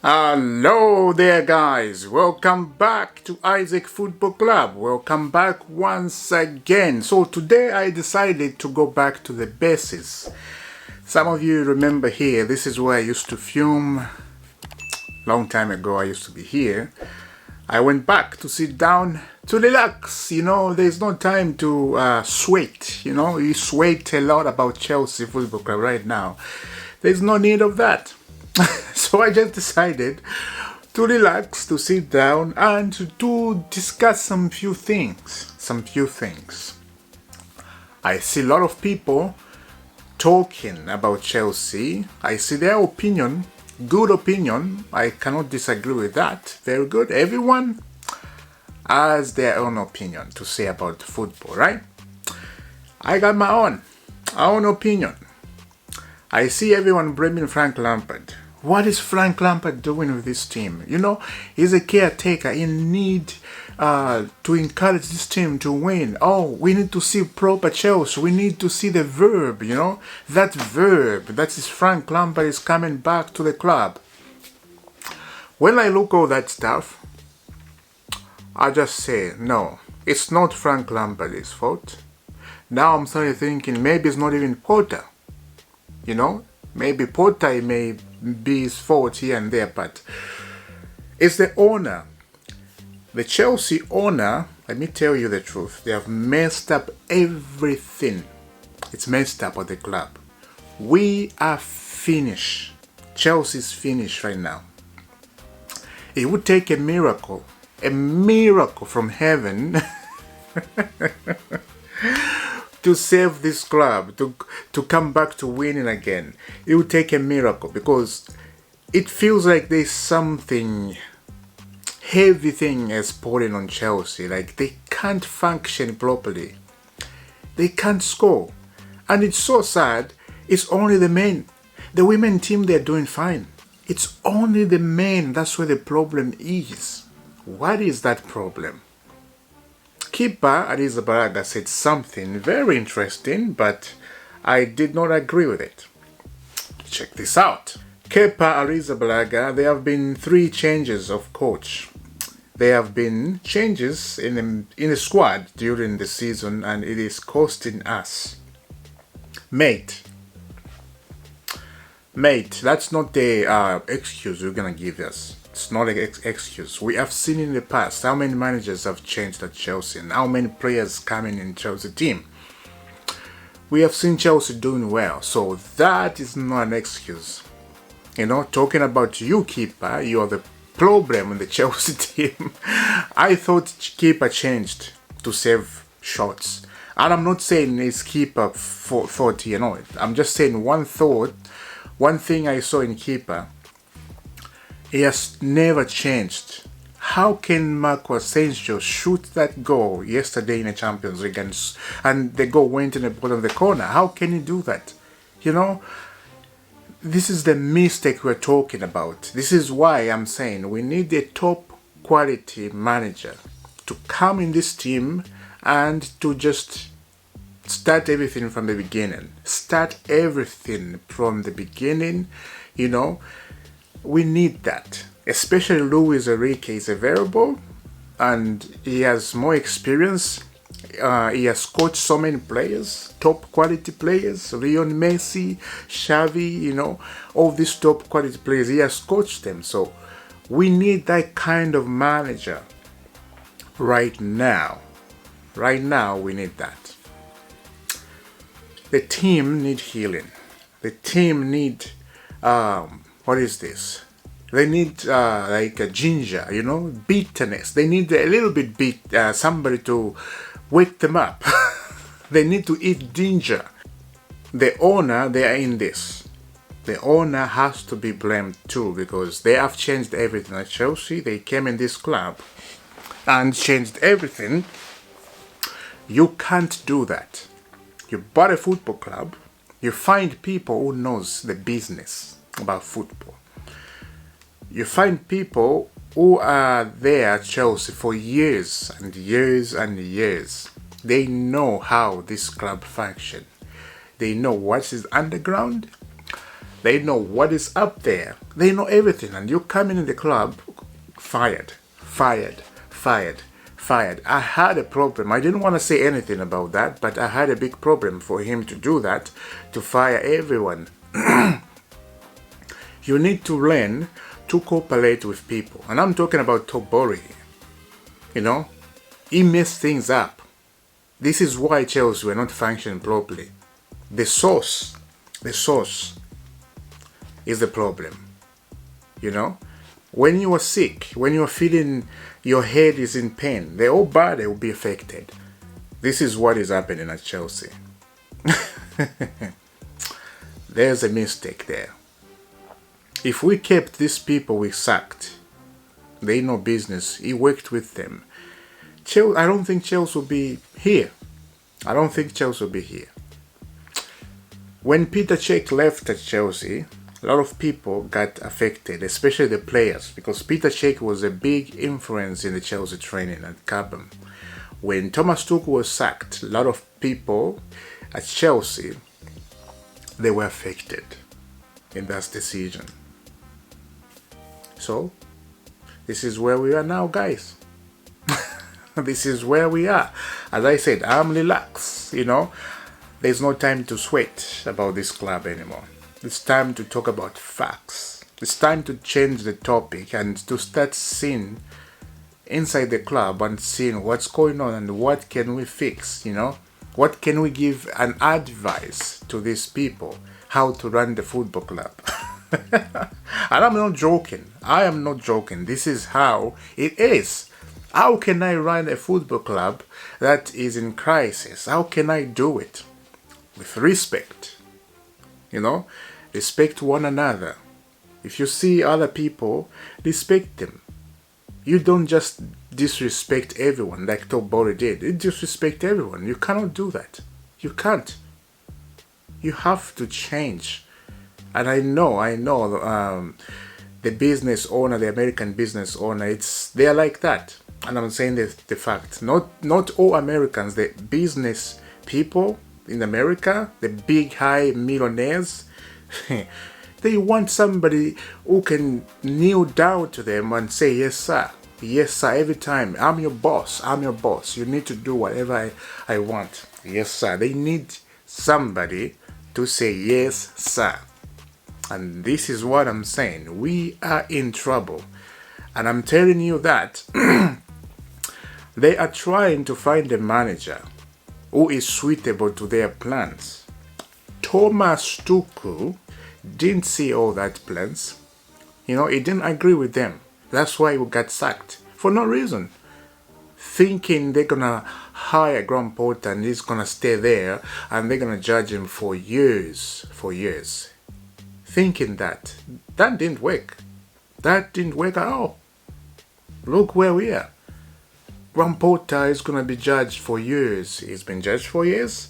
Hello there guys, welcome back to Isaac Football Club. Welcome back once again. So today I decided to go back to the bases. Some of you remember here, this is where I used to film. Long time ago I used to be here. I went back to sit down to relax. You know, there's no time to sweat. You know, you sweat a lot about Chelsea Football Club right now. There's no need of that. So I just decided to relax, to sit down and to discuss some few things. I see a lot of people talking about Chelsea. I see their opinion, good opinion. I cannot disagree with that. Very good. Everyone has their own opinion to say about football, right? I got my own opinion. I see everyone blaming Frank Lampard. What is Frank Lampard doing with this team? You know, he's a caretaker. He need to encourage this team to win. Oh, we need to see proper Chelsea. We need to see the verb, you know. That verb, that is Frank Lampard is coming back to the club. When I look all that stuff, I just say, no, it's not Frank Lampard's fault. Now I'm starting thinking maybe it's not even Potter. You know, maybe Potter may be his fault here and there, but it's the owner. The Chelsea owner, let me tell you the truth, they have messed up everything. It's messed up at the club. We are finished. Chelsea's finished right now. It would take a miracle from heaven to save this club, to come back to winning again. It would take a miracle because it feels like there's something heavy thing is pulling on Chelsea. Like they can't function properly. They can't score. And it's so sad. It's only the men. The women team, they're doing fine. It's only the men. That's where the problem is. What is that problem? Keeper Arrizabalaga said something very interesting, but I did not agree with it. Check this out. Kepa Arrizabalaga, there have been 3 changes of coach. There have been changes in the squad during the season, and it is costing us. Mate, that's not the excuse you're gonna give us. It's not an excuse. We have seen in the past how many managers have changed at Chelsea and how many players coming in Chelsea team. We have seen Chelsea doing well, so that is not an excuse. You know, talking about you, keeper, you are the problem in the Chelsea team. I thought keeper changed to save shots. And I'm not saying it's keeper fault, you know. I'm just saying one thing I saw in keeper. He has never changed. How can Marco Asensio shoot that goal yesterday in the Champions League and the goal went in the bottom of the corner? How can he do that? You know, this is the mistake we're talking about. This is why I'm saying we need a top quality manager to come in this team and to just start everything from the beginning. You know. We need that, especially Luis Enrique is a variable and he has more experience. He has coached so many players, top quality players, Lionel Messi, Xavi, you know, all these top quality players, he has coached them. So we need that kind of manager right now. Right now we need that. The team need healing. The team need what is this? They need like a ginger, you know, bitterness. They need a little bit somebody to wake them up. They need to eat ginger. The owner, they are in this. The owner has to be blamed too because they have changed everything at Chelsea. They came in this club and changed everything. You can't do that. You bought a football club. You find people who knows the business about football. You find people who are there at Chelsea for years and years and years. They know how this club functions. They know what is underground They know what is up there. They know everything. And you come in the club, fired, fired, fired, fired. I had a problem. I didn't want to say anything about that, but I had a big problem for him to do that, to fire everyone. You need to learn to cooperate with people. And I'm talking about Tobori. You know, he messed things up. This is why Chelsea were not functioning properly. The source is the problem. You know, when you are sick, when you are feeling your head is in pain, the whole body will be affected. This is what is happening at Chelsea. There's a mistake there. If we kept these people we sacked, they know business, he worked with them. I don't think Chelsea will be here. I don't think Chelsea will be here. When Peter Cech left at Chelsea, a lot of people got affected, especially the players, because Peter Cech was a big influence in the Chelsea training at Cobham. When Thomas Tuchel was sacked, a lot of people at Chelsea, they were affected in that decision. So, this is where we are now, guys. This is where we are. As I said, I'm relaxed, you know. There's no time to sweat about this club anymore. It's time to talk about facts. It's time to change the topic and to start seeing inside the club and seeing what's going on and what can we fix, you know. What can we give an advice to these people, how to run the football club. And I'm not joking. I am not joking. This is how it is. How can I run a football club that is in crisis? How can I do it? With respect. You know, respect one another. If you see other people, respect them. You don't just disrespect everyone like Tobori did. You disrespect everyone. You cannot do that. You can't. You have to change. And I know, the business owner, the American business owner, they're like that. And I'm saying the fact. Not all Americans, the business people in America, the big high millionaires, they want somebody who can kneel down to them and say, yes sir, every time. I'm your boss, you need to do whatever I want. Yes sir. They need somebody to say yes sir. And this is what I'm saying. We are in trouble. And I'm telling you that they are trying to find a manager who is suitable to their plans. Thomas Tuchel didn't see all that plans. You know, he didn't agree with them. That's why he got sacked. For no reason. Thinking they're gonna hire Graham Potter and he's gonna stay there and they're gonna judge him for years. Thinking that didn't work. That didn't work at all. Look where we are. Graham Potter is going to be judged for years. He's been judged for years.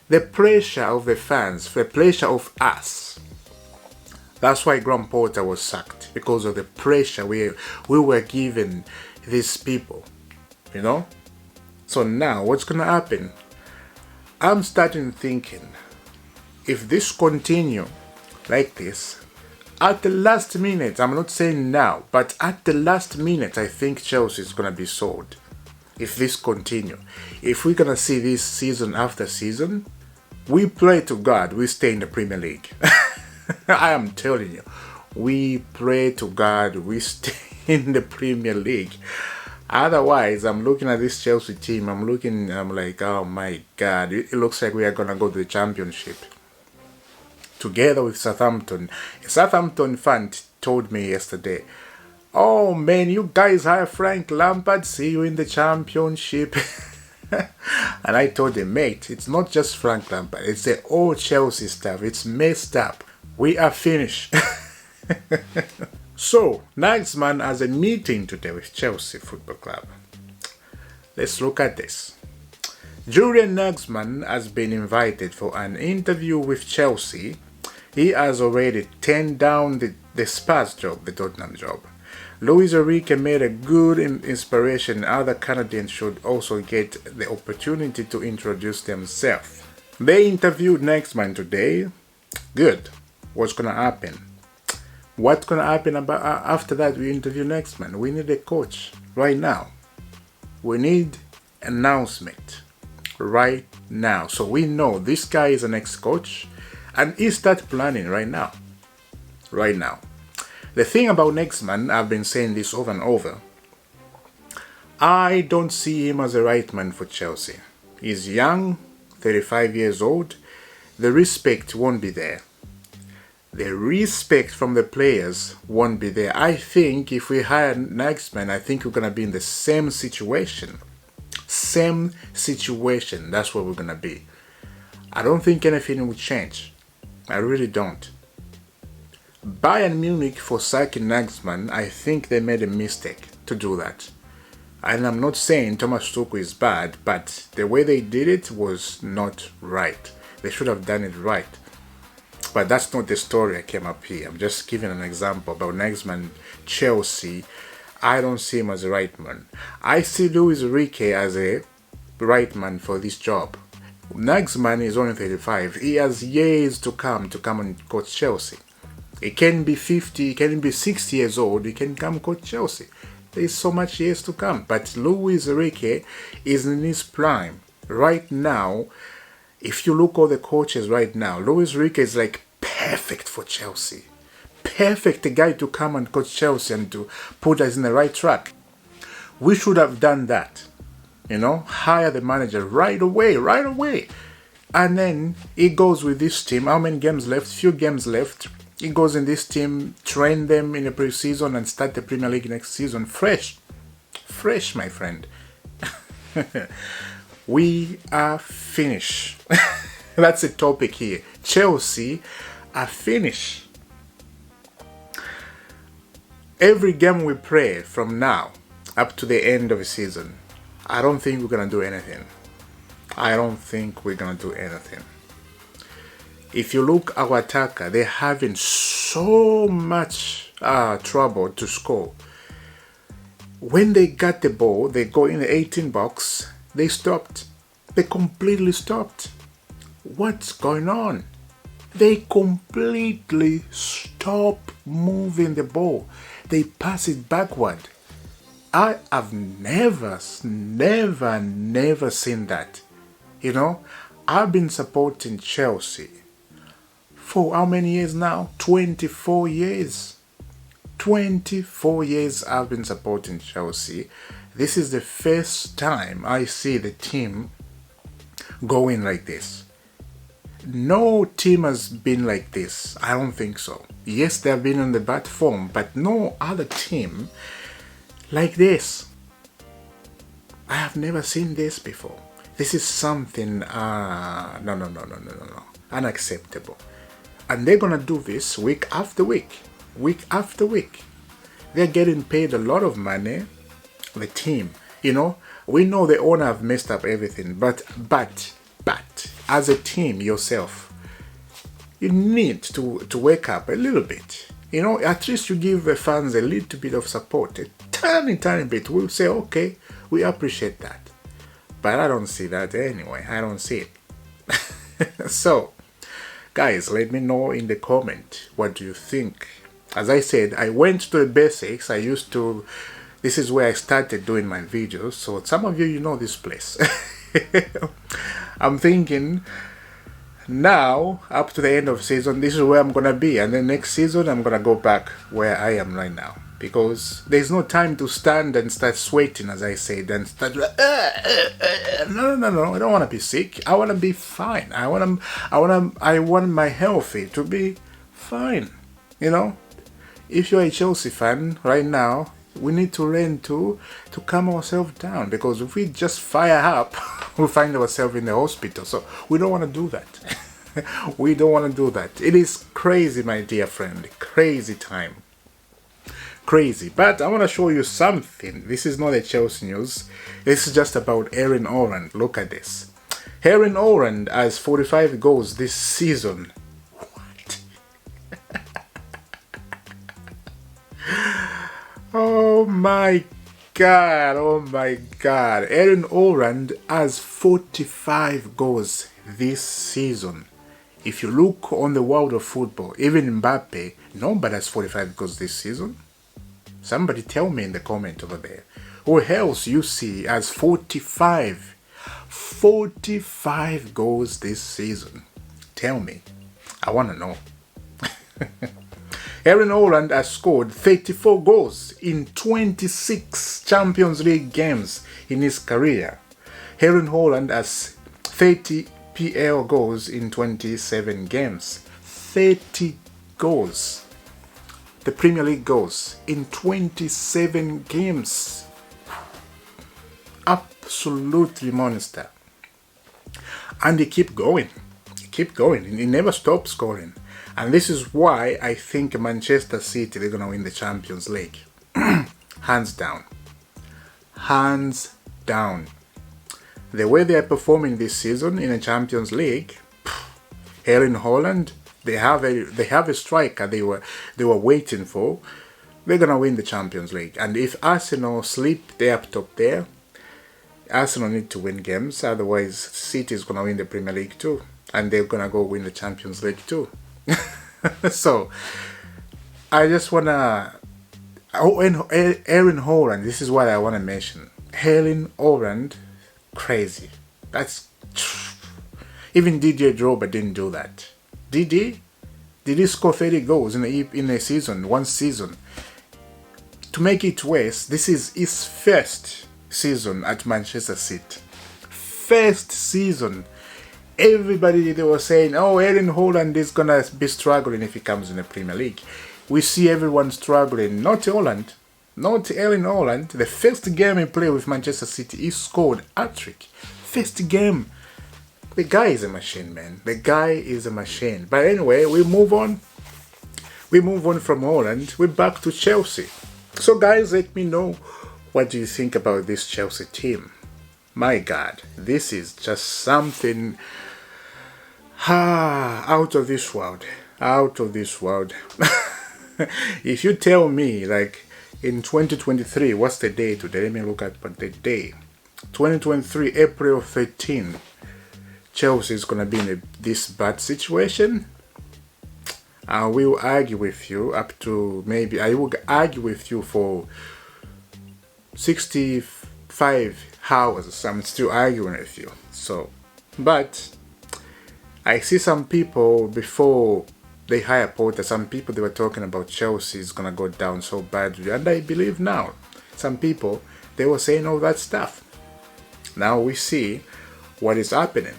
The pressure of the fans, the pressure of us. That's why Graham Potter was sacked. Because of the pressure we were giving these people. You know? So now, what's going to happen? I'm starting thinking, if this continue like this, at the last minute, I'm not saying now, but at the last minute, I think Chelsea is going to be sold. If this continue. If we're going to see this season after season, we pray to God, we stay in the Premier League. I am telling you, we pray to God, we stay in the Premier League. Otherwise, I'm looking at this Chelsea team, I'm like, oh my God, it looks like we are going to go to the Championship. Together with Southampton. A Southampton fan told me yesterday, oh man, you guys hire Frank Lampard, see you in the Championship. And I told him, mate, it's not just Frank Lampard, it's the old Chelsea stuff. It's messed up. We are finished. So, Nagelsmann has a meeting today with Chelsea Football Club. Let's look at this. Julian Nagelsmann has been invited for an interview with Chelsea. He has already turned down the Spurs job, the Tottenham job. Luis Enrique made a good inspiration. Other Canadians should also get the opportunity to introduce themselves. They interviewed Nagelsmann today. Good. what's gonna happen. What's gonna happen about after that? We interview next man. We need a coach right now. We need announcement right now, so we know this guy is an ex-coach, and he start planning right now. Right now. The thing about Nagelsmann, I've been saying this over and over, I don't see him as the right man for Chelsea. He's young, 35 years old. The respect won't be there. The respect from the players won't be there. I think if we hire Nagelsmann, I think we're going to be in the same situation. Same situation. That's where we're going to be. I don't think anything will change. I really don't. Bayern Munich, for sacking Nagelsmann, I think they made a mistake to do that. And I'm not saying Thomas Tuchel is bad, but the way they did it was not right. They should have done it right. But that's not the story I came up here. I'm just giving an example about Nagelsmann, Chelsea. I don't see him as a right man. I see Luis Enrique as a right man for this job. Nagelsmann is only 35. He has years to come and coach Chelsea. He can be 50, he can be 60 years old, he can come coach Chelsea. There's so much years to come. But Luis Enrique is in his prime. Right now, if you look at all the coaches right now, Luis Enrique is like perfect for Chelsea. Perfect guy to come and coach Chelsea and to put us in the right track. We should have done that. You know, hire the manager right away. And then he goes with this team. How many games left? Few games left. He goes in this team, train them in the pre-season and start the Premier League next season. Fresh, my friend. We are finished. That's the topic here. Chelsea are finished. Every game we play from now up to the end of the season, I don't think we're going to do anything. If you look at our attacker, they're having so much trouble to score. When they got the ball, they go in the 18 box, they stopped. They completely stopped. What's going on? They completely stop moving the ball. They pass it backward. I have never seen that. You know, I've been supporting Chelsea for how many years now? 24 years. 24 years I've been supporting Chelsea. This is the first time I see the team going like this. No team has been like this. I don't think so. Yes, they have been on the bad form, but no other team like this. I have never seen this before. This is something, no. Unacceptable. And they're going to do this week after week. They're getting paid a lot of money. The team, you know, we know the owner have messed up everything, but as a team yourself, you need to wake up a little bit. You know, at least you give the fans a little bit of support, a tiny bit. We'll say, okay, we appreciate that. But I don't see that anyway. I don't see it. So, guys, let me know in the comment, what do you think? As I said, I went to the basics. This is where I started doing my videos. So some of you know this place. I'm thinking now, up to the end of season, this is where I'm going to be. And then next season, I'm going to go back where I am right now. Because there's no time to stand and start sweating, as I said, and start like, no. I don't want to be sick. I want to be fine. I want my healthy to be fine. You know, if you're a Chelsea fan right now, we need to learn to calm ourselves down, because if we just fire up, we'll find ourselves in the hospital. So we don't want to do that. We don't want to do that. It is crazy, my dear friend. Crazy time. Crazy. But I want to show you something. This is not a Chelsea news. This is just about Erling Holland. Look at this. Erling Holland has 45 goals this season. What? Oh my god. Erling Holland has 45 goals this season. If you look on the world of football, even Mbappe, nobody has 45 goals this season. Somebody tell me in the comment over there. Who else you see has 45? 45 goals this season. Tell me. I want to know. Erling Holland has scored 34 goals in 26 Champions League games in his career. Erling Holland has 30 PL goals in 27 games. 30 goals. The Premier League goals in 27 games. Absolutely monster. And he keep going. He never stops scoring. And this is why I think Manchester City, they're going to win the Champions League. Hands down. Hands down. The way they are performing this season in the Champions League, Erling Holland, they have a striker they were waiting for. They're going to win the Champions League. And if Arsenal sleep, they're up top there. Arsenal need to win games, otherwise City is going to win the Premier League too. And they're going to go win the Champions League too. So, I just want to... Oh, and Erling Holland, this is what I want to mention. Erling Holland, crazy. That's... Even Didier Drogba didn't do that. Did he score 30 goals in a season, one season? To make it worse, this is his first season at Manchester City. First season. Everybody, they were saying, oh, Erling Holland is going to be struggling if he comes in the Premier League. We see everyone struggling. Not Holland. Not Erling Holland. The first game he played with Manchester City, he scored hat-trick. First game. The guy is a machine, man. The guy is a machine. But anyway, we move on. We move on from Holland. We're back to Chelsea. So guys, let me know, what do you think about this Chelsea team? My God, this is just something out of this world. Out of this world. If you tell me, like, in 2023, what's the day today? Let me look at the day. 2023, April 13. Chelsea is going to be in this bad situation. I will argue with you up to maybe, I will argue with you for 65 hours. I'm still arguing with you. So, but I see some people before they hire Potter, some people, they were talking about Chelsea is going to go down so badly. And I believe now, some people, they were saying all that stuff. Now we see what is happening.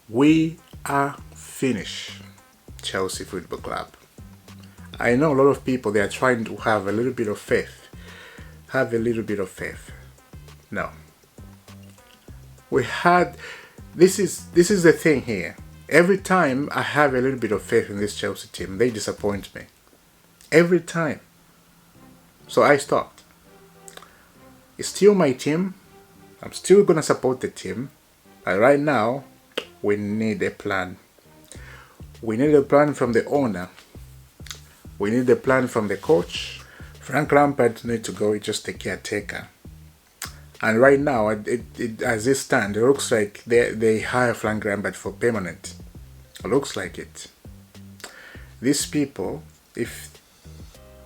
We are finished, Chelsea Football Club. I know a lot of people, they are trying to have a little bit of faith. Have a little bit of faith. No. We had, this is the thing here. Every time I have a little bit of faith in this Chelsea team, they disappoint me. Every time. So I stopped. It's still my team. I'm still going to support the team. But right now, we need a plan. We need a plan from the owner. We need a plan from the coach. Frank Lampard needs to go, just a caretaker. And right now, as it stands, it looks like they hire Frank Lampard for permanent. It looks like it. These people, if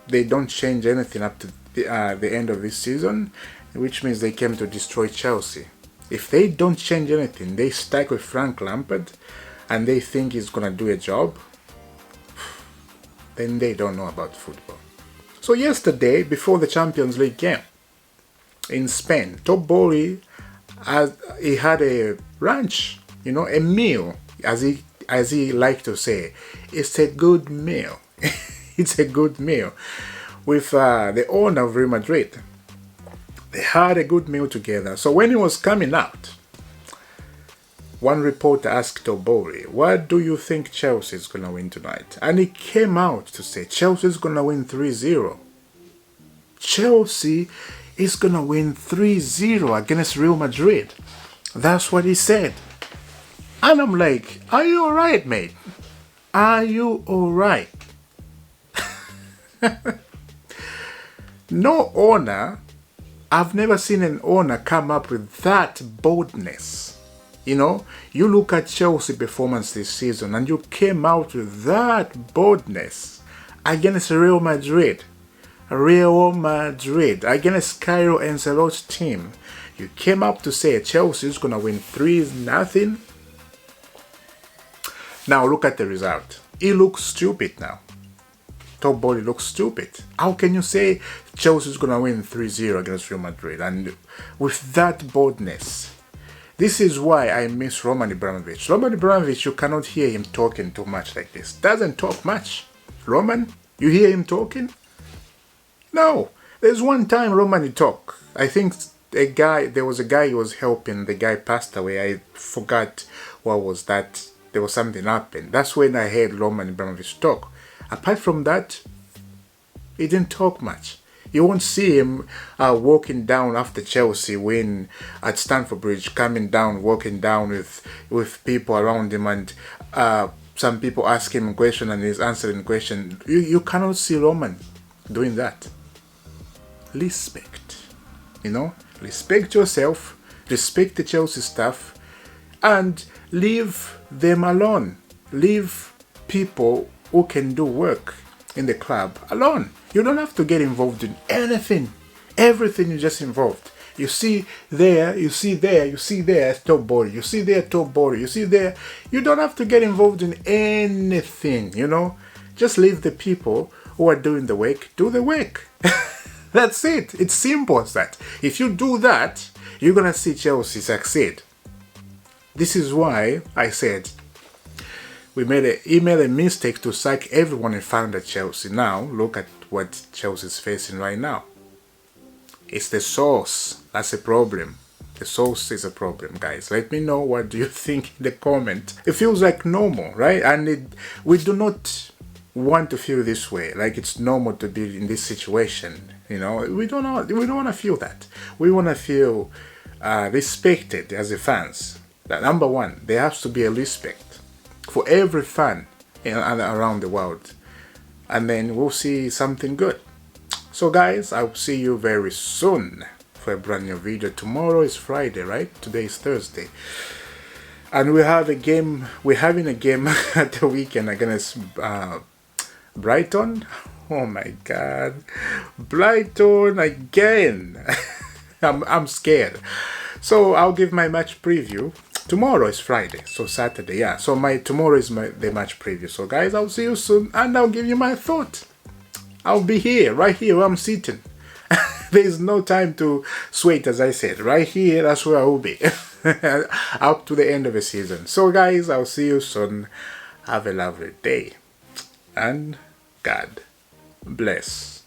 they don't change anything up to the end of this season, which means they came to destroy Chelsea. If they don't change anything, they stack with Frank Lampard, and they think he's going to do a job, then they don't know about football. So yesterday, before the Champions League game in Spain, Top Bowley, he had a lunch, a meal, as he liked to say. It's a good meal. It's a good meal with the owner of Real Madrid. They had a good meal together. So when he was coming out, one reporter asked Tobori, what do you think Chelsea is going to win tonight? And he came out to say, Chelsea is going to win 3-0. Chelsea is going to win 3-0 against Real Madrid. That's what he said. And I'm like, are you alright, mate? Are you alright? No owner, I've never seen an owner come up with that boldness. You know, you look at Chelsea performance this season and you came out with that boldness against Real Madrid. Real Madrid against Cairo Ancelotti's team. You came up to say Chelsea is going to win 3-0. Now look at the result. It looks stupid now. Top body looks stupid. How can you say Chelsea is going to win 3-0 against Real Madrid? And with that boldness. This is why I miss Roman Abramovich. Roman Abramovich, you cannot hear him talking too much like this. Doesn't talk much. Roman, you hear him talking? No. There's one time Roman talk. I think there was a guy he was helping. The guy passed away. I forgot what was that. There was something happened. That's when I heard Roman Abramovich talk. Apart from that, he didn't talk much. You won't see him walking down after Chelsea win at Stamford Bridge, coming down, walking down with people around him, and some people ask him a question and he's answering question. You cannot see Roman doing that. Respect. You know? Respect yourself, respect the Chelsea staff, and leave them alone. Leave people who can do work in the club alone. You don't have to get involved in anything. Everything you just involved. You see there, you see there, you see there, top body. You see there, top body. You see there. You don't have to get involved in anything, you know. Just leave the people who are doing the work, do the work. That's it. It's simple as that. If you do that, you're going to see Chelsea succeed. This is why I said he made a mistake to sack everyone and found at Chelsea. Now, look at what Chelsea is facing right now. It's the sauce. That's a problem. The sauce is a problem, guys. Let me know what do you think in the comment. It feels like normal, right? And we do not want to feel this way. Like it's normal to be in this situation. You know, we don't want to feel that. We want to feel respected as a fans. That number one, there has to be a respect for every fan around the world, and then we'll see something good. So guys, I'll see you very soon for a brand new video. Tomorrow is Friday, right? Today is Thursday, and we're having a game at the weekend against Brighton. Oh my god, Brighton again. I'm scared. So I'll give my match preview. Tomorrow is Friday, so Saturday, yeah. So tomorrow is the match preview. So guys, I'll see you soon, and I'll give you my thought. I'll be here, right here where I'm sitting. There's no time to sweat, as I said. Right here, that's where I will be. Up to the end of the season. So guys, I'll see you soon. Have a lovely day. And God bless.